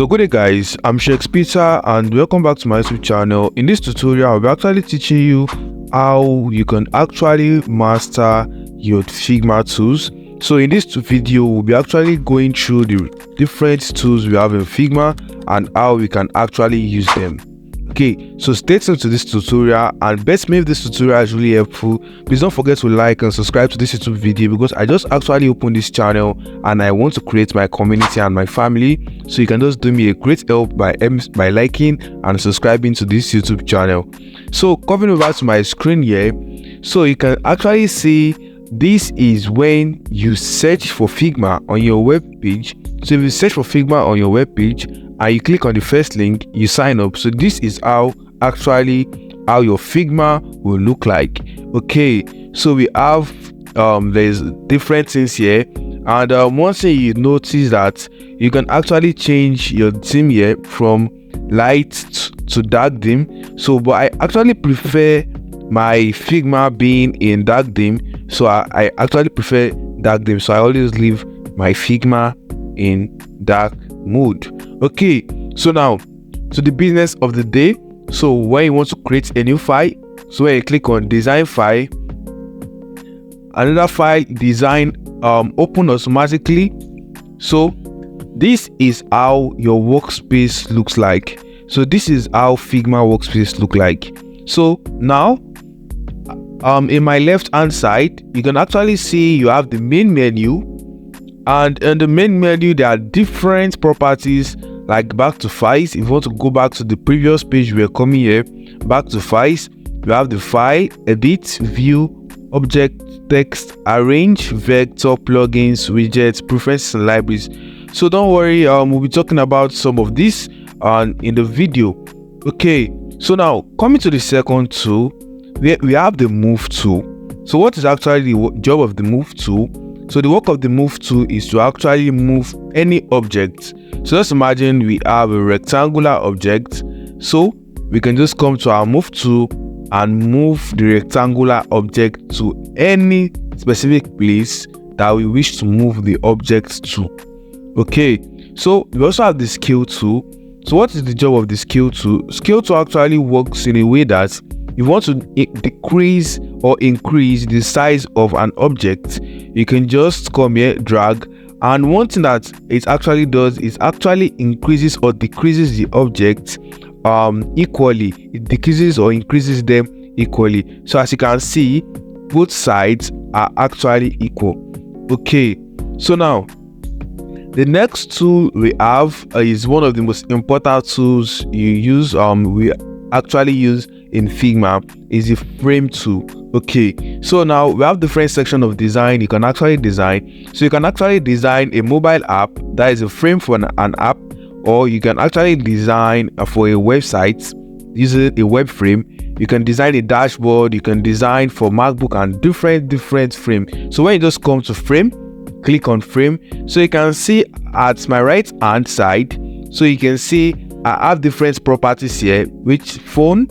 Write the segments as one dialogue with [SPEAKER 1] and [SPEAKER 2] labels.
[SPEAKER 1] So good day guys, I'm Peter and welcome back to my YouTube channel. In this tutorial, I'll be actually teaching you how you can actually master your Figma tools. So in this video, we'll be actually going through the different tools we have in Figma and how we can actually use them. Okay, so stay tuned to this tutorial, and best make this tutorial is really helpful. Please don't forget to like and subscribe to this YouTube video because I just actually opened this channel and I want to create my community and my family. So you can just do me a great help by liking and subscribing to this YouTube channel. So coming over to my screen here, so you can actually see this is when you search for Figma on your web page. So if you search for Figma on your web page and you click on the first link, you sign up. So this is how your Figma will look like. Okay, so we have there's different things here, and one thing you notice that you can actually change your theme here from light to dark theme. So but I actually prefer my Figma being in dark theme, so I actually prefer dark theme, so I always leave my Figma in dark mode. Okay, so now to the business of the day. So when you want to create a new file, so when you click on design file, another file design open automatically. So this is how your workspace looks like. So this is how Figma workspace look like. So now in my left hand side, you can actually see you have the main menu, and in the main menu there are different properties like back to files. If you want to go back to the previous page, we are coming here, back to files, you have the file, edit, view, object, text, arrange, vector, plugins, widgets, preferences, and libraries. So don't worry, we'll be talking about some of this in the video. Okay, so now coming to the second tool, we have the move tool. So what is actually the job of the move tool? So the work of the move tool is to actually move any object. So let's imagine we have a rectangular object, so we can just come to our move tool and move the rectangular object to any specific place that we wish to move the object to. Okay, so we also have the scale tool. So what is the job of the scale tool? Scale tool actually works in a way that if you want to decrease or increase the size of an object, you can just come here, drag, and one thing that it actually does is actually increases or decreases the object equally. It decreases or increases them equally. So as you can see, both sides are actually equal. Okay, so now the next tool we have is one of the most important tools we actually use in Figma, is the frame tool. Okay, so now we have different section of design you can actually design. So you can actually design a mobile app that is a frame for an app, or you can actually design for a website using a web frame. You can design a dashboard, you can design for MacBook and different frame. So when you just come to frame, click on frame, so you can see at my right hand side, so you can see I have different properties here, which phone,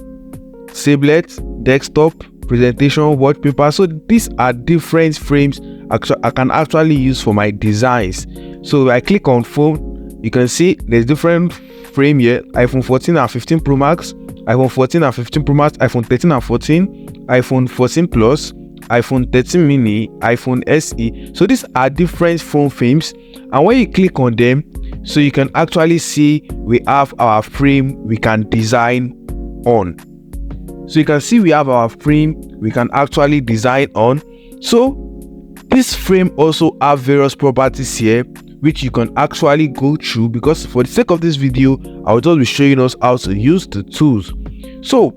[SPEAKER 1] tablet, desktop, presentation, wallpaper. So these are different frames I can actually use for my designs. So I click on phone, you can see there's different frame here: iPhone 14 and 15 Pro Max, iPhone 14 and 15 Pro Max, iPhone 13 and 14, iPhone 14 Plus, iPhone 13 mini, iPhone SE. So these are different phone frames, and when you click on them, so you can actually see we have our frame we can design on. So you can see we have our frame we can actually design on. So this frame also have various properties here which you can actually go through, because for the sake of this video I will just be showing us how to use the tools. So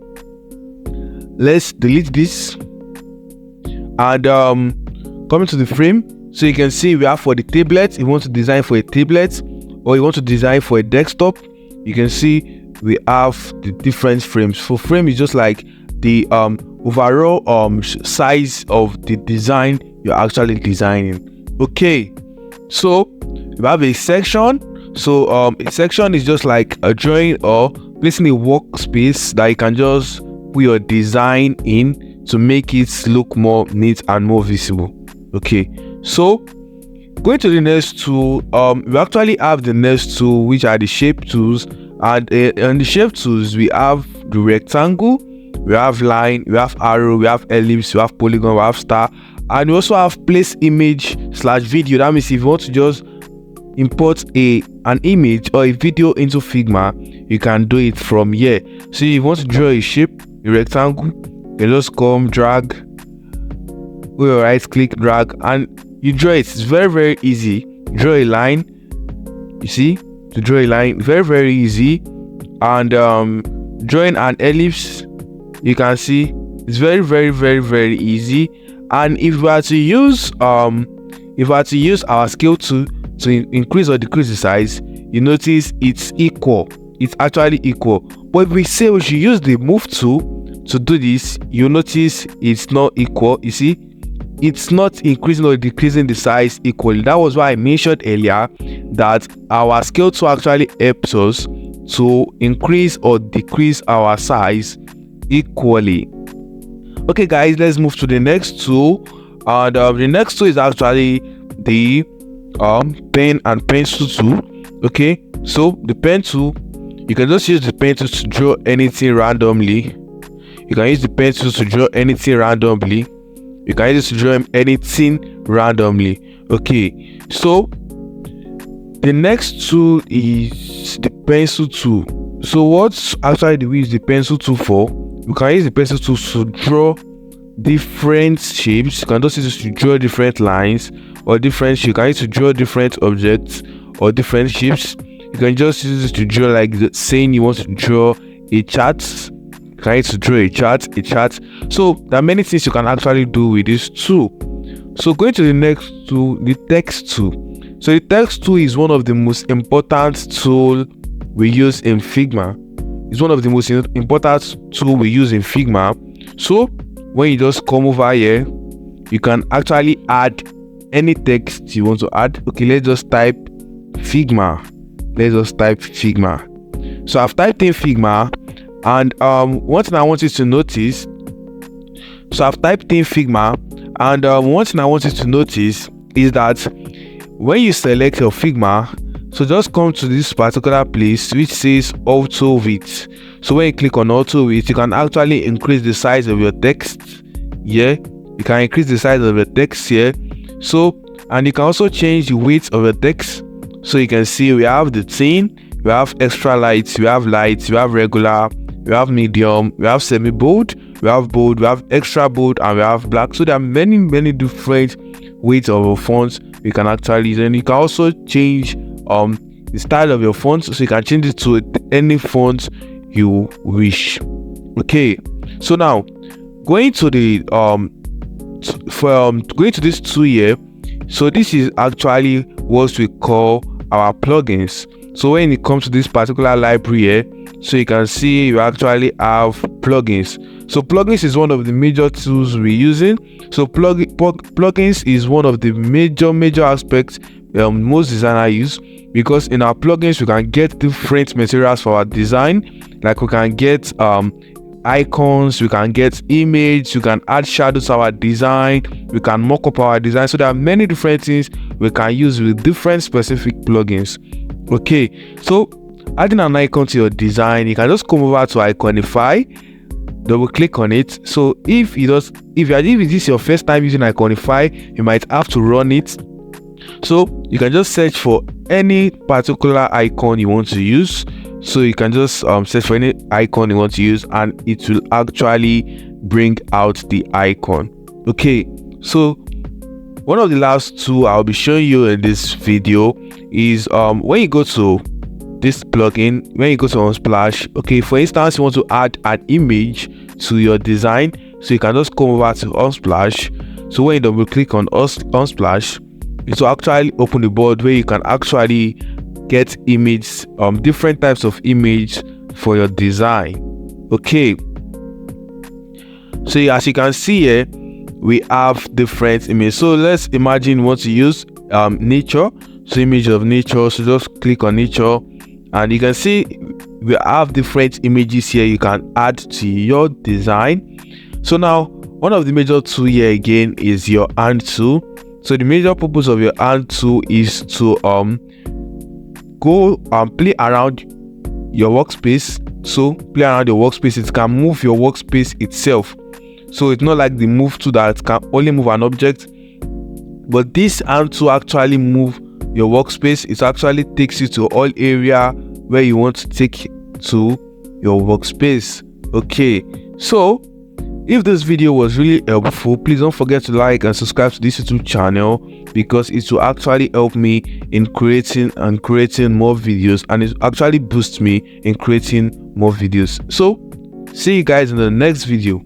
[SPEAKER 1] let's delete this and coming to the frame, so you can see we have for the tablet, you want to design for a tablet or you want to design for a desktop, you can see we have the different frames. For frame is just like the overall size of the design you're actually designing. Okay, so we have a section. So a section is just like a drawing or placing a workspace that you can just put your design in to make it look more neat and more visible. Okay, so Going to the next tool, we actually have the next tool, which are the shape tools. And on the shape tools, we have the rectangle, we have line, we have arrow, we have ellipse, we have polygon, we have star, and we also have place image / video. That means if you want to just import an image or a video into Figma, you can do it from here. So if you want to draw a shape, a rectangle, you just come, drag, go your right click, drag, and you draw it. It's very easy. Draw a line. You see, to draw a line, very easy. And drawing an ellipse, you can see it's very easy. And if we are to use our scale tool to increase or decrease the size, you notice it's equal. It's actually equal. But if we say we should use the move tool to do this, you notice it's not equal. You see, it's not increasing or decreasing the size equally. That was why I mentioned earlier that our scale tool actually helps us to increase or decrease our size equally. Okay guys, let's move to the next tool. And the next tool is actually the pen and pencil tool. Okay, so the pen tool, you can just use the pen tool to draw anything randomly. You can use the pencil to draw anything randomly. You can use it to draw anything randomly. Okay, so the next tool is the pencil tool. So what actually do we use the pencil tool for? We can use the pencil tool to draw different shapes. You can just use it to draw different lines or different shapes. You can use it to draw different objects or different shapes. You can just use it to draw, like saying you want to draw a chart. You can use it to draw a chart. So there are many things you can actually do with this tool. So going to the next tool, the text tool. So the text tool is one of the most important tool we use in Figma. It's one of the most important tool we use in Figma. So when you just come over here, you can actually add any text you want to add. Okay, let's just type Figma. So I've typed in Figma, and one thing I want you to notice. So I've typed in Figma, and one thing I want you to notice is that when you select your Figma, so just come to this particular place which says auto width. So when you click on auto width, you can actually increase the size of your text here. You can increase the size of your text here. So, and you can also change the width of your text. So you can see we have the thin, we have extra light, we have regular, we have medium, we have semi bold, we have bold, we have extra bold, and we have black. So there are many different widths of your fonts you can actually use. And you can also change the style of your font, so you can change it to any font you wish. Okay, so now going to the going to this tool here. So this is actually what we call our plugins. So when it comes to this particular library here, so you can see you actually have plugins. So plugins is one of the major tools we're using. So plugins is one of the major aspects most designers use, because in our plugins we can get different materials for our design. Like we can get icons, we can get image, we can add shadows to our design, we can mock up our design. So there are many different things we can use with different specific plugins. Okay, so adding an icon to your design, you can just come over to Iconify, double click on it. So if this is your first time using Iconify, you might have to run it. So you can just search for any particular icon you want to use. So you can just search for any icon you want to use, and it will actually bring out the icon. Okay, so one of the last two I'll be showing you in this video is when you go to this plugin, when you go to Unsplash. Okay, for instance, you want to add an image to your design, so you can just come over to Unsplash. So when you double click on Unsplash, it will actually open the board where you can actually get images, different types of image for your design. Okay, so as you can see here, we have different images. So let's imagine you want to use nature, so image of nature. So just click on nature, and you can see we have different images here you can add to your design. So now one of the major tools here again is your hand tool. So the major purpose of your hand tool is to go and play around your workspace. So play around your workspace, it can move your workspace itself. So it's not like the move tool that can only move an object, but this hand tool actually move your workspace. It actually takes you to all area where you want to take to your workspace. Okay, so if this video was really helpful, please don't forget to like and subscribe to this YouTube channel, because it will actually help me in creating more videos, and it actually boosts me in creating more videos. So see you guys in the next video.